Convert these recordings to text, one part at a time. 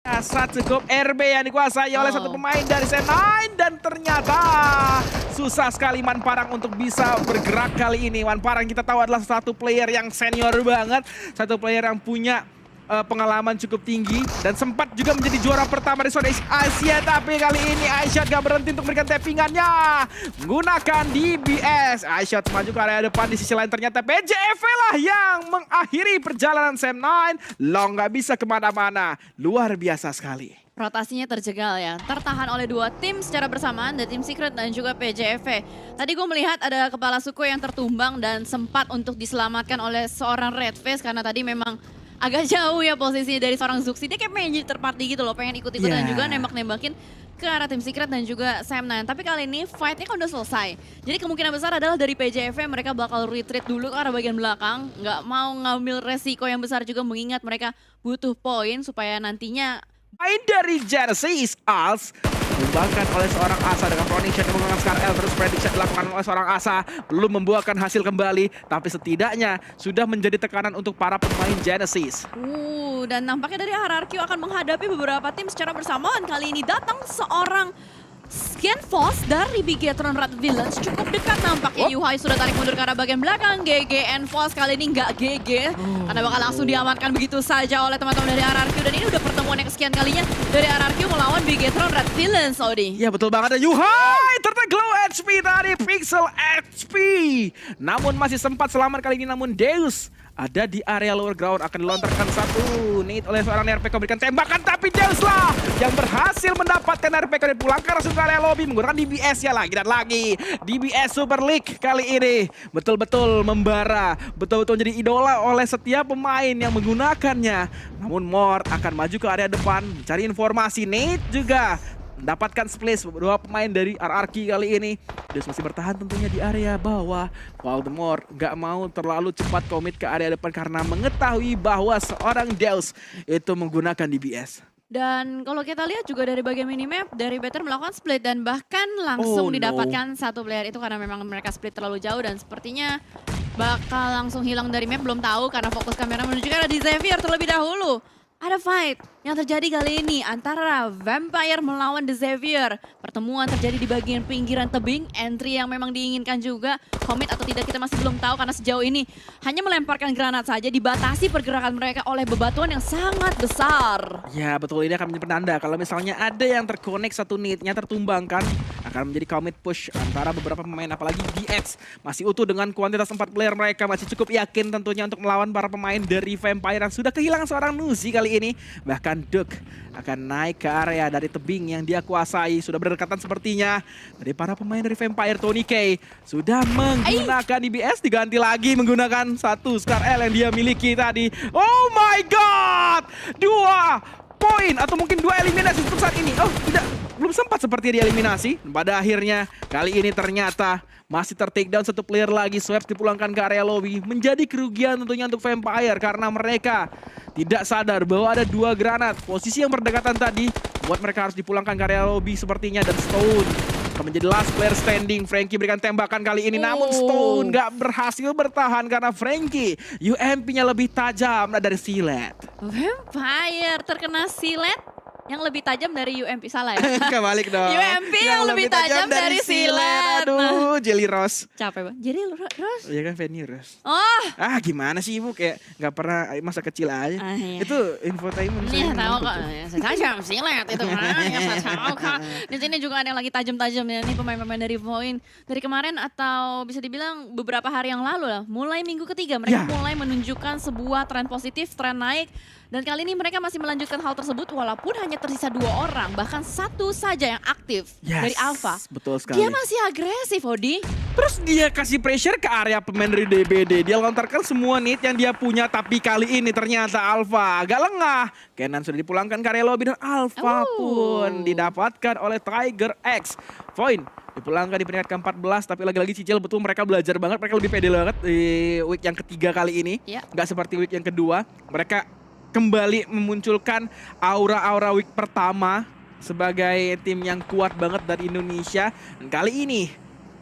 Asat cukup RB yang dikuasai oleh satu pemain dari C9 dan ternyata susah sekali Manparang untuk bisa bergerak kali ini. Manparang kita tahu adalah satu player yang senior banget, satu player yang punya pengalaman cukup tinggi dan sempat juga menjadi juara pertama di Southeast Asia, tapi kali ini Aisyah gak berhenti untuk memberikan tappingannya menggunakan DBS. Aisyah maju ke area depan, di sisi lain ternyata PJV lah yang mengakhiri perjalanan Sam9. Long gak bisa kemana-mana, luar biasa sekali. Rotasinya terjegal ya, tertahan oleh dua tim secara bersamaan, dari tim Secret dan juga PJV. Tadi gue melihat ada kepala suku yang tertumbang dan sempat untuk diselamatkan oleh seorang Redface karena tadi memang agak jauh ya posisinya dari seorang Zuxi. Dia kayak pengen jadi third party gitu loh, pengen ikut-ikutan juga nembak-nembakin ke arah tim Secret dan juga Sam9. Tapi kali ini fight-nya kan udah selesai. Jadi kemungkinan besar adalah dari PJV mereka bakal retreat dulu ke arah bagian belakang. Nggak mau ngambil resiko yang besar juga mengingat mereka butuh poin supaya nantinya Main dari Genesis Als dikembangkan oleh seorang Asa dengan Pronation yang menggunakan Scar L, terus prediction dilakukan oleh seorang Asa, belum membuahkan hasil kembali, tapi setidaknya sudah menjadi tekanan untuk para pemain Genesis. Dan nampaknya dari RRQ akan menghadapi beberapa tim secara bersamaan. Kali ini datang seorang Scanforce dari Bigetron Red Villains, cukup dekat nampaknya. Yuhai sudah tarik mundur ke arah bagian belakang. GG Enforce kali ini nggak GG karena bakal langsung diamankan begitu saja oleh teman-teman dari RRQ. Dan ini udah pertemuan yang kesekian kalinya dari RRQ melawan Bigetron Red Villains, Odi. Ya betul banget, Yuhai ternyata glow HP dari Pixel HP. Namun masih sempat selamat kali ini, namun Deus ada di area lower ground, akan dilontarkan satu nade oleh seorang RPK, memberikan tembakan, tapi Deus lah yang berhasil mendapatkan RPK dan pulang ke langsung ke area lobby menggunakan DBS ya lagi dan lagi. DBS Super League kali ini betul-betul membara, betul-betul menjadi idola oleh setiap pemain yang menggunakannya. Namun Mort akan maju ke area depan mencari informasi. Nade juga mendapatkan splash beberapa pemain dari RRQ kali ini. Deus masih bertahan tentunya di area bawah. Voldemort gak mau terlalu cepat komit ke area depan karena mengetahui bahwa seorang Deus itu menggunakan DBS. Dan kalau kita lihat juga dari bagian minimap, dari Better melakukan split dan bahkan langsung didapatkan satu player itu karena memang mereka split terlalu jauh dan sepertinya bakal langsung hilang dari map, belum tahu karena fokus kamera menuju ke arah di Xavier terlebih dahulu. Ada fight yang terjadi kali ini antara Vampire melawan The Xavier. Pertemuan terjadi di bagian pinggiran tebing, entry yang memang diinginkan juga. Commit atau tidak kita masih belum tahu karena sejauh ini hanya melemparkan granat saja, dibatasi pergerakan mereka oleh bebatuan yang sangat besar. Ya betul, ini akan menjadi penanda kalau misalnya ada yang terkonek satu nade-nya tertumbangkan, akan menjadi commit push antara beberapa pemain, apalagi DX masih utuh dengan kuantitas 4 player mereka, masih cukup yakin tentunya untuk melawan para pemain dari Vampire yang sudah kehilangan seorang Nuzi kali ini. Bahkan Duke akan naik ke area dari tebing yang dia kuasai, sudah berdekatan sepertinya dari para pemain dari Vampire. Tony K sudah menggunakan DBS, diganti lagi menggunakan satu Scar L yang dia miliki tadi. Oh my god, 2 poin atau mungkin 2 eliminasi untuk saat ini. Oh tidak, belum sempat seperti dieliminasi. Pada akhirnya kali ini ternyata masih ter-takedown satu player lagi. Swaps dipulangkan ke area lobby. Menjadi kerugian tentunya untuk Vampire karena mereka tidak sadar bahwa ada 2 granat. Posisi yang berdekatan tadi buat mereka harus dipulangkan ke area lobby sepertinya. Dan Stone akan menjadi last player standing. Frankie berikan tembakan kali ini, namun Stone gak berhasil bertahan karena Frankie UMP-nya lebih tajam dari Silet. Vampire terkena Silet yang lebih tajam dari UMP, salah ya? Kebalik dong. UMP yang lebih tajam dari Silet. Aduh, Jelly Rose. Capek banget. Jadi Rose? Iya kan, Fanny Rose. Oh. Gimana sih ibu, kayak nggak pernah masa kecil aja. Iya. Itu infotainment. Iya tahu kok. Tajam Silet itu kan. Ya saya tahu kok. Di sini juga ada yang lagi tajam-tajam ya. Ini pemain-pemain dari Voin dari kemarin atau bisa dibilang beberapa hari yang lalu lah. Mulai minggu ketiga mereka mulai menunjukkan sebuah tren positif, tren naik. Dan kali ini mereka masih melanjutkan hal tersebut walaupun hanya tersisa 2 orang, bahkan 1 saja yang aktif dari Alpha. Betul sekali. Dia masih agresif, Odi. Terus dia kasih pressure ke area pemain dari DBD. Dia lontarkan semua nade yang dia punya, tapi kali ini ternyata Alpha agak lengah. Kenan sudah dipulangkan ke area lobby dan Alpha pun didapatkan oleh Tiger X. Voin dipulangkan di peringkat ke-14, tapi lagi-lagi Cicil betul mereka belajar banget, mereka lebih pede banget di week yang ketiga kali ini. Nggak seperti week yang kedua. Mereka kembali memunculkan aura-aura week pertama sebagai tim yang kuat banget dari Indonesia. Dan kali ini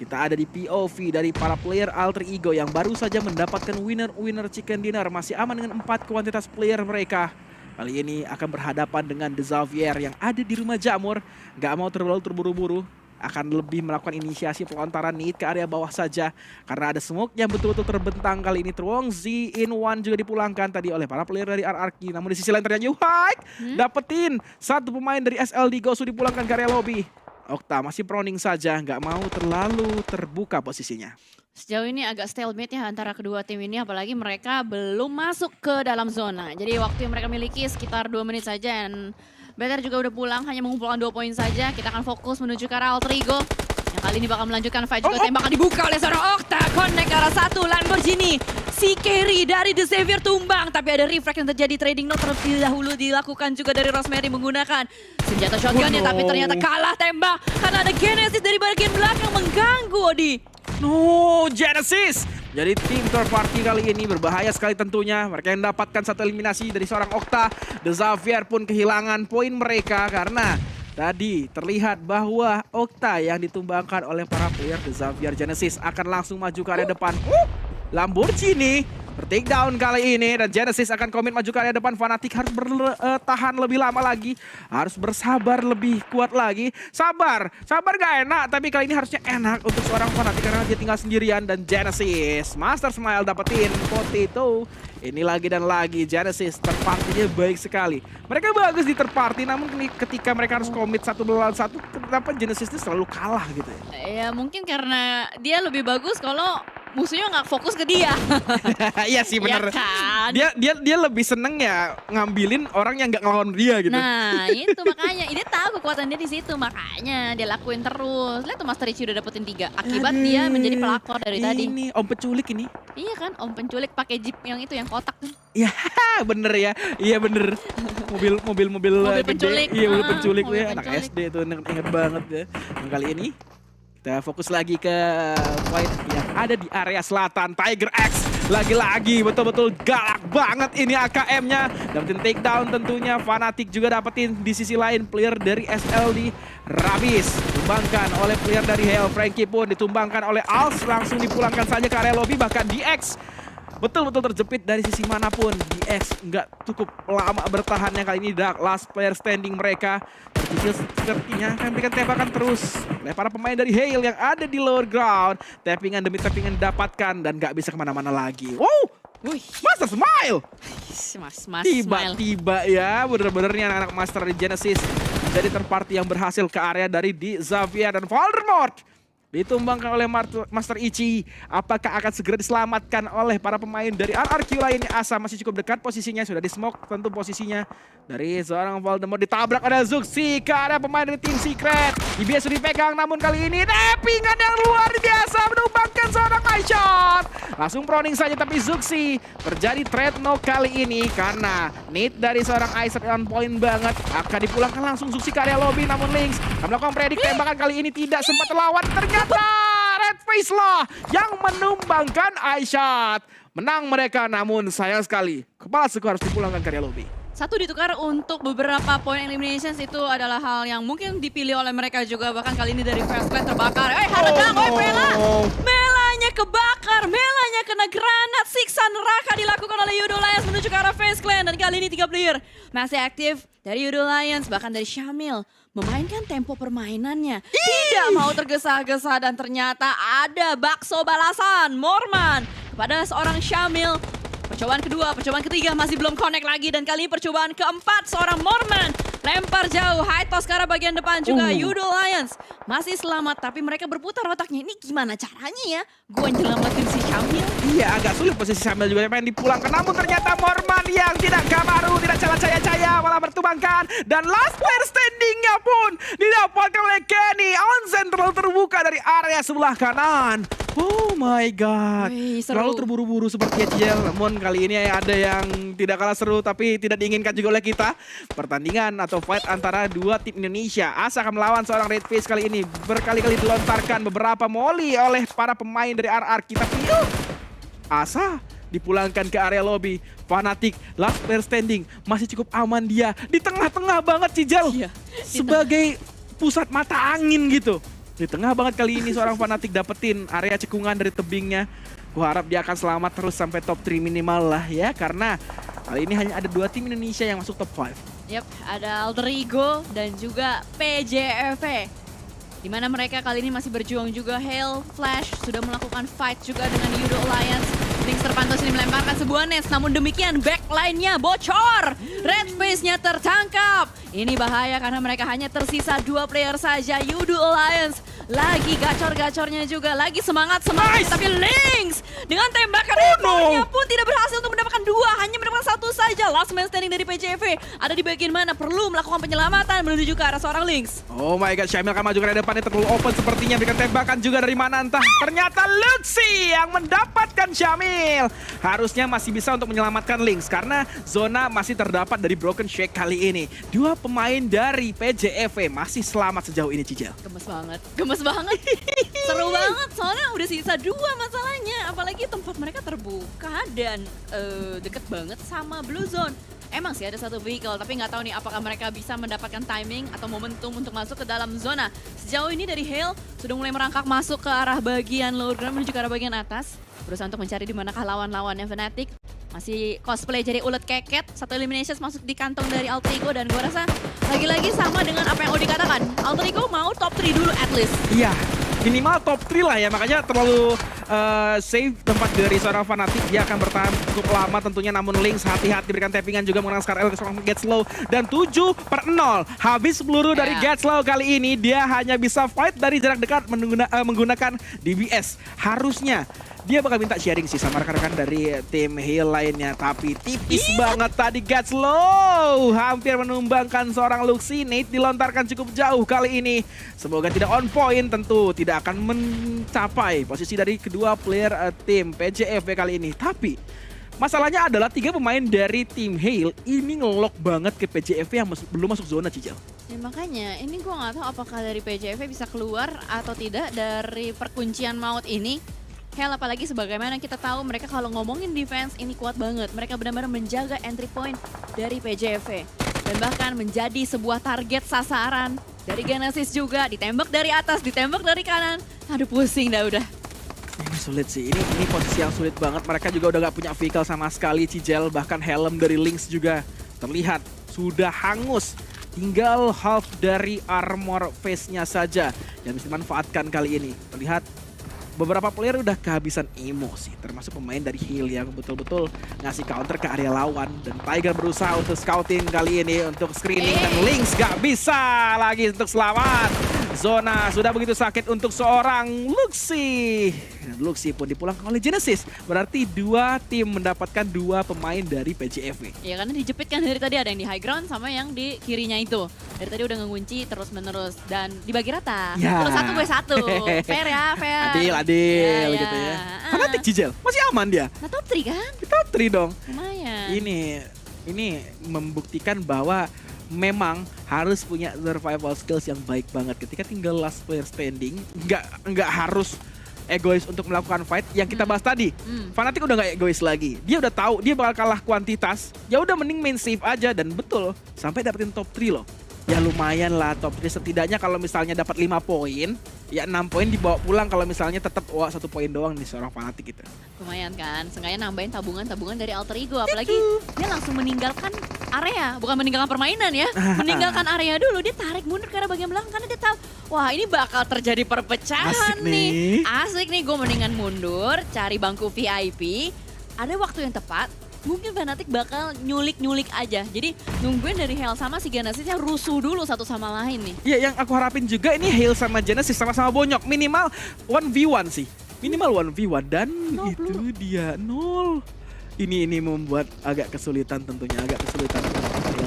kita ada di POV dari para player Alter Ego yang baru saja mendapatkan winner chicken dinner. Masih aman dengan 4 kuantitas player mereka. Kali ini akan berhadapan dengan The Xavier yang ada di rumah Jamur. Gak mau terlalu terburu-buru. Akan lebih melakukan inisiasi pelontaran Nate ke area bawah saja. Karena ada smoke yang betul-betul terbentang kali ini. Truongzi in one juga dipulangkan tadi oleh para player dari RRQ. Namun di sisi lain ternyata Yuhike dapetin satu pemain dari SLD Gosu dipulangkan ke area lobby. Okta masih proning saja, nggak mau terlalu terbuka posisinya. Sejauh ini agak stalemate ya antara kedua tim ini, apalagi mereka belum masuk ke dalam zona. Jadi waktu yang mereka miliki sekitar 2 menit saja, dan Better juga udah pulang, hanya mengumpulkan 2 poin saja. Kita akan fokus menuju ke arah Alter Ego, yang kali ini bakal melanjutkan fight juga. Tembakan dibuka oleh seorang Okta, connect ke arah satu, Lamborghini. Si carry dari The Xavier tumbang, tapi ada refract yang terjadi. Trading note terlebih dahulu dilakukan juga dari Rosemary menggunakan senjata shotgunnya, tapi ternyata kalah tembak karena ada Genesis dari bagian belakang mengganggu Odi. No, Genesis! Jadi tim third party kali ini berbahaya sekali tentunya. Mereka yang mendapatkan satu eliminasi dari seorang Okta. The Xavier pun kehilangan poin mereka karena tadi terlihat bahwa Okta yang ditumbangkan oleh para player The Xavier Genesis akan langsung maju ke area depan. Lamborghini bertakedown kali ini dan Genesis akan komit maju ke area depan. Fnatic harus bertahan lebih lama lagi, harus bersabar lebih kuat lagi. Sabar gak enak, tapi kali ini harusnya enak untuk seorang Fnatic karena dia tinggal sendirian. Dan Genesis, Master Smile dapetin Potato. Ini lagi dan lagi Genesis, terpartinya baik sekali. Mereka bagus di terparti, namun ketika mereka harus komit 1 melawan 1, kenapa Genesis itu selalu kalah gitu ya? Ya mungkin karena dia lebih bagus kalau musuhnya nggak fokus ke dia. Iya sih bener. Ya kan? Dia lebih seneng ya ngambilin orang yang nggak ngelawan dia gitu. Nah itu makanya, ini tahu kekuatan dia di situ, makanya dia lakuin terus. Lihat tuh Master Ichi udah dapetin 3. Akibat dia menjadi pelakor dari tadi. Ini om penculik ini. Iya kan, om penculik pakai jeep yang itu yang kotak tuh. Iya bener ya, iya bener. Mobil Mobil penculik. Iya mobil penculik tuh mobil ya, anak penculik. SD tuh inget banget ya. Dan kali ini kita fokus lagi ke fight yang ada di area selatan. Tiger X lagi-lagi betul-betul galak banget ini AKM-nya. Dapetin takedown tentunya. Fnatic juga dapetin di sisi lain player dari SLD. Rabis ditumbangkan oleh player dari Hell. Frankie pun ditumbangkan oleh Als. Langsung dipulangkan saja ke area lobby. Bahkan DX betul-betul terjepit dari sisi manapun. DX nggak cukup lama bertahannya kali ini. Last player standing mereka. Terkicil sepertinya akan memberikan tembakan terus oleh para pemain dari Hale yang ada di lower ground. Tappingan demi tappingan didapatkan dan nggak bisa kemana-mana lagi. Wow! Wih, Master Smile! Mas Tiba-tiba ya, bener-benernya anak-anak Master dari Genesis jadi terparty yang berhasil ke area dari The Xavier dan Voldemort. Ditumbangkan oleh Master Ichi. Apakah akan segera diselamatkan oleh para pemain dari RRQ lainnya? Asa masih cukup dekat posisinya. Sudah di smoke tentu posisinya. Dari seorang Voldemort ditabrak oleh Zuxi ke arah pemain dari tim Secret. IBS sudah dipegang, namun kali ini tappingan yang luar biasa menumbangkan seorang iShot. Langsung proning saja, tapi Zuxi terjadi trade no kali ini karena need dari seorang iShot on point banget. Akan dipulangkan langsung Zuxi ke area lobby, namun Lynx melakukan predik tembakan kali ini tidak sempat terlawan. Ternyata Red Face lah yang menumbangkan iShot. Menang mereka, namun sayang sekali kepala suku harus dipulangkan ke area lobby. Satu ditukar untuk beberapa poin eliminations, itu adalah hal yang mungkin dipilih oleh mereka juga. Bahkan kali ini dari First Class terbakar. Haradang, Mela! Melanya kebakar, Melanya kena granat. Siksa neraka dilakukan oleh Yudo Lions menuju ke arah Face Clan. Dan kali ini 3 player masih aktif dari Yudo Lions, bahkan dari Syamil. Memainkan tempo permainannya. Tidak mau tergesa-gesa dan ternyata ada bakso balasan. Morman kepada seorang Syamil. Percobaan kedua, percobaan ketiga masih belum connect lagi. Dan kali ini percobaan keempat seorang Morman. Lempar jauh, high toss ke arah bagian depan juga. Yudo Lions masih selamat, tapi mereka berputar otaknya. Ini gimana caranya ya? Gue nyelamatin si Syamil. Iya, agak sulit posisi Syamil juga pengen dipulangkan. Namun ternyata Morman yang tidak Kamaru, tidak caya-caya malah bertumbangkan. Dan last player standingnya pun didapatkan oleh Kenny. Onsen terlalu terbuka dari area sebelah kanan. Oh my god. Wih, seru. Terlalu terburu-buru seperti Ciel. Namun kali ini ada yang tidak kalah seru tapi tidak diinginkan juga oleh kita. Pertandingan atau fight antara dua tim Indonesia. Asa akan melawan seorang Red Face kali ini. Berkali-kali dilontarkan beberapa molly oleh para pemain dari RRQ. Tapi Asa dipulangkan ke area lobby. Fnatic, last player standing. Masih cukup aman dia. Di tengah-tengah banget Cijal. Iya, sebagai pusat mata angin gitu. Di tengah banget kali ini seorang Fnatic dapetin area cekungan dari tebingnya. Gua harap dia akan selamat terus sampai top 3 minimal lah ya. Karena Kali ini hanya ada 2 tim Indonesia yang masuk top 5. Yap, ada Alter Ego dan juga PJFE. Di mana mereka kali ini masih berjuang juga. Hail, Flash sudah melakukan fight juga dengan Yudo Alliance. Lynx terpantau sini melemparkan sebuah nest, namun demikian backline-nya bocor. Red Space-nya tertangkap. Ini bahaya karena mereka hanya tersisa 2 player saja. Yudo Alliance lagi gacor-gacornya juga, lagi semangat-semangat. Nice. Tapi Lynx dengan tembakan ekornya pun tidak berhasil untuk mendapatkan 2, hanya mendapatkan 1 saja. Last man standing dari PJV ada di bagian mana, perlu melakukan penyelamatan menuju ke arah seorang Lynx. Oh my god, Syamil akan maju ke depan, ini terlalu open sepertinya, berikan tembakan juga dari mana entah. Ternyata Luxi yang mendapatkan Syamil. Harusnya masih bisa untuk menyelamatkan Lynx karena zona masih terdapat dari Broken Shake kali ini. 2 pemain dari PJV masih selamat sejauh ini, Cijel. Gemes banget, gemes banget. Seru banget, soalnya udah sisa 2 masalahnya. Apalagi tempat mereka terbuka dan deket banget sama Blue Zone. Emang sih ada 1 vehicle, tapi nggak tahu nih apakah mereka bisa mendapatkan timing atau momentum untuk masuk ke dalam zona. Sejauh ini dari Hail sudah mulai merangkak masuk ke arah bagian lower ground menuju ke arah bagian atas. Berusaha untuk mencari di manakah lawan-lawannya. Fnatic masih cosplay jadi ulet keket. 1 eliminations masuk di kantong dari Alter Ego dan gua rasa lagi-lagi sama dengan apa yang Odi katakan. Alter Ego mau top 3 dulu at least. Iya, minimal top 3 lah ya, makanya terlalu safe tempat dari seorang Fnatic. Dia akan bertahan cukup lama tentunya, namun Lynx hati-hati berikan tappingan juga menggunakan Scar L ke seorang Getslow. Dan 7/0 habis peluru dari Getslow kali ini. Dia hanya bisa fight dari jarak dekat menggunakan DBS. Harusnya dia bakal minta sharing sih sama rekan-rekan dari tim Hail lainnya. Tapi tipis banget tadi Getslow. Hampir menumbangkan seorang Luxi. Nate dilontarkan cukup jauh kali ini. Semoga tidak on point, tentu tidak akan mencapai posisi dari kedua player tim PJFE kali ini. Tapi masalahnya adalah 3 pemain dari tim Hail ini ngelok banget ke PJFE yang belum masuk zona, Cijel. Ya, makanya ini gue nggak tahu apakah dari PJV bisa keluar atau tidak dari perkuncian maut ini. Hell, apalagi sebagaimana kita tahu mereka kalau ngomongin defense ini kuat banget. Mereka benar-benar menjaga entry point dari PJV. Dan bahkan menjadi sebuah target sasaran dari Genesis juga. Ditembak dari atas, ditembak dari kanan. Aduh pusing dah udah. Ini sulit sih, ini posisi yang sulit banget. Mereka juga udah gak punya vehicle sama sekali, Cijel. Bahkan helm dari Lynx juga terlihat sudah hangus. Tinggal half dari armor face-nya saja yang bisa dimanfaatkan kali ini. Terlihat beberapa player udah kehabisan emosi, termasuk pemain dari Hail yang betul-betul ngasih counter ke area lawan. Dan Tiger berusaha untuk scouting kali ini, untuk screening, dan Lynx gak bisa lagi untuk selamat. Zona sudah begitu sakit untuk seorang Luxi. Dan Luxi pun dipulangkan oleh Genesis. Berarti 2 tim mendapatkan 2 pemain dari PJFE. Ya karena dijepit kan dari tadi, ada yang di high ground sama yang di kirinya itu. Dari tadi udah ngunci terus-menerus dan dibagi rata. Ya. 1 gue 1. Fair ya, fair. Adil Ya, gitu ya. ya. Fnatic, Cijel, masih aman dia. Nah top 3 kan? Top 3 dong. Lumayan. Ini membuktikan bahwa memang harus punya survival skills yang baik banget. Ketika tinggal last player standing, nggak harus egois untuk melakukan fight yang kita bahas tadi. Fnatic udah nggak egois lagi. Dia udah tahu dia bakal kalah kuantitas. Ya udah mending main safe aja, dan betul sampai dapetin top 3 loh. Ya lumayan lah top 3, setidaknya kalau misalnya dapat 5 poin, ya 6 poin dibawa pulang kalau misalnya tetap 1 poin doang nih seorang Fnatic gitu. Lumayan kan, seenggaknya nambahin tabungan-tabungan dari Alter Ego. Apalagi dia langsung meninggalkan area, bukan meninggalkan permainan ya. Meninggalkan area dulu, dia tarik mundur ke arah bagian belakang karena dia tahu, wah ini bakal terjadi perpecahan. Asik nih. Asik nih, gue mendingan mundur, cari bangku VIP. Ada waktu yang tepat, mungkin Fnatic bakal nyulik-nyulik aja. Jadi nungguin dari Hail sama si Genesisnya rusuh dulu satu sama lain nih. Iya, yang aku harapin juga ini Hail sama Genesis sama-sama bonyok. Minimal 1v1 sih. Minimal 1v1 dan itu dia 0. Ini membuat agak kesulitan tentunya, agak kesulitan.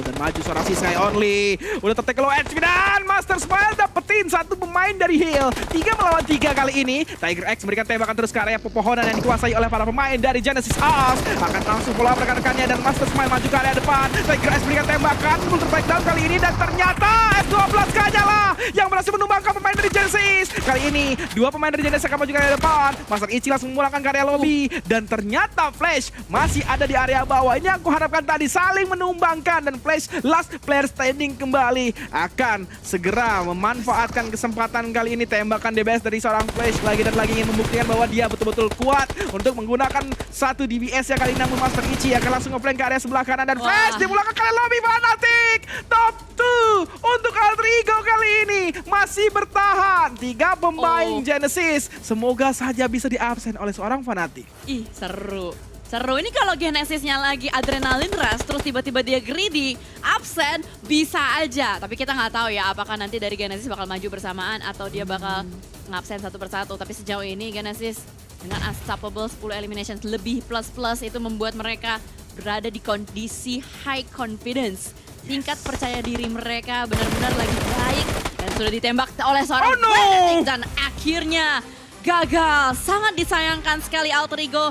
Dan maju seorang si Sky Only. Udah tertek low edge dan Master Smile dapetin 1 pemain dari Hail. 3 melawan 3 kali ini. Tiger X memberikan tembakan terus ke area pepohonan yang dikuasai oleh para pemain dari Genesis Us. Akan langsung follow up rekan-rekannya dan Master Smile maju ke area depan. Tiger X memberikan tembakan, full terbaik down kali ini, dan ternyata F12 K-nya lah yang berhasil menumbangkan pemain dari Genesis. Kali ini 2 pemain dari Genesis akan maju ke area depan. Master Ichi langsung memulangkan ke area lobby. Dan ternyata Flash masih ada di area bawah. Ini aku harapkan tadi saling menumbangkan, dan Flash last player standing kembali akan segera memanfaatkan kesempatan kali ini. Tembakan DBS dari seorang Flash lagi dan lagi ingin membuktikan bahwa dia betul-betul kuat untuk menggunakan satu DBS ya kali ini. Namun Master Ichi akan langsung nge-flank ke area sebelah kanan dan Flash dimulakan kali lobby Fnatic. Top 2 untuk Alter Ego kali ini masih bertahan. 3 pemain Genesis semoga saja bisa diabsen oleh seorang Fnatic. Ih, seru. Seru, ini kalau Genesisnya lagi adrenalin rush, terus tiba-tiba dia greedy, absen, bisa aja. Tapi kita nggak tahu ya apakah nanti dari Genesis bakal maju bersamaan atau dia bakal ngabsen satu persatu. Tapi sejauh ini Genesis dengan unstoppable 10 eliminations lebih plus-plus itu membuat mereka berada di kondisi high confidence. Tingkat percaya diri mereka benar-benar lagi baik dan sudah ditembak oleh seorang Fnatic dan akhirnya gagal. Sangat disayangkan sekali Alter Ego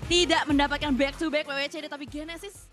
tidak mendapatkan back-to-back WWCD, tapi Genesis